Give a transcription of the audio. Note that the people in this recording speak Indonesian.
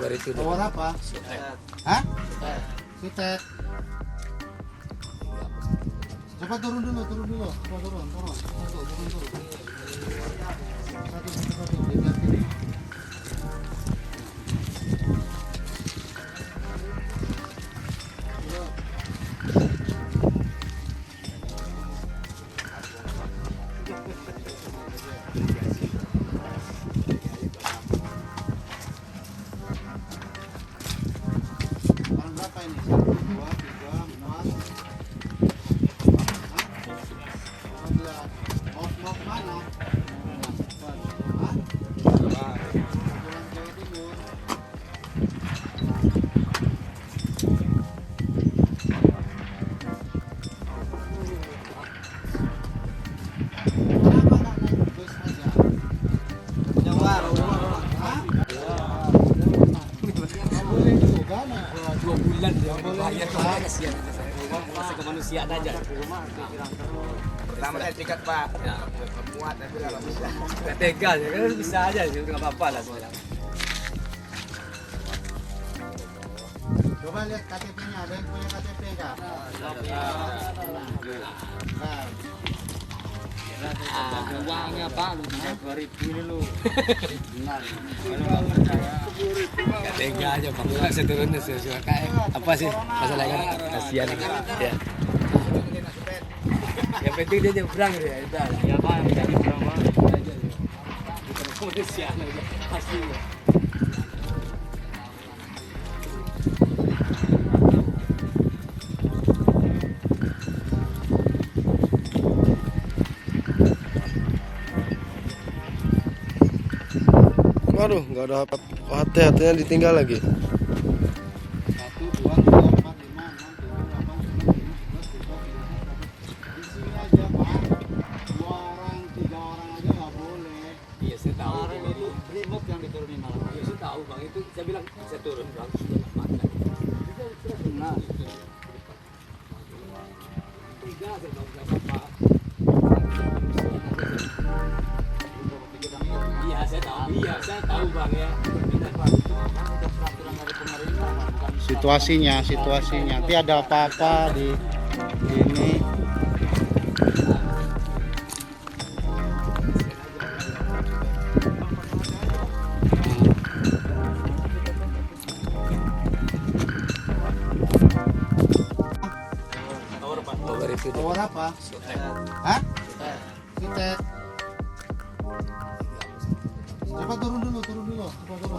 Tower apa? Hah? Sutet. Coba turun dulu. Coba turun. Turun. Satu. Lihat ini. Berapa ini? 1, 2, 3, 4, 15. Mau mana? Hah? Jawa Timur. Kenapa nggak naik bus aja? Jawa. Hah? Nggak boleh juga, nah. 2 bulan dia boleh bayar juga. kasihan masa kemanusiaan aja. Pertama saya tiket Pak, muat tapi nggak bisa. Gak tega ya kan bisa aja sih nggak apa-apa lah sebenarnya. Coba lihat KTP-nya, ada yang punya KTP nggak? Nah, Uangnya Pak lu bisa 2.000 ini lu. benar. Gak tega aja Bang. Saya turun sesuai KM. Apa sih masalahnya kan kasihan ya. Yang penting dia nyebrang ya udah. Ya Pak, udah nyebrang Pak. Bukan kemanusiaan aja pastinya. Waduh, nggak ada hati-hatinya ditinggal lagi. 1, 2, 3, 4, 5, 6, 7, 8, 9, 10, 11, 12, 13, 14. Di sini aja Pak. 2 orang, 3 orang aja nggak boleh. Iya saya tahu. Kemarin itu remote yang diturunin malam. Iya saya tahu Bang itu saya bilang saya turun Bang sudah makan. Nah, Tiga saya tahu nggak apa-apa. Iya saya tahu Bang ya. Benar Bang. situasinya. Nanti ada apa-apa di ini. Tower itu dia. Tower apa? Hah? Sutet. Coba turun dulu. Coba turun.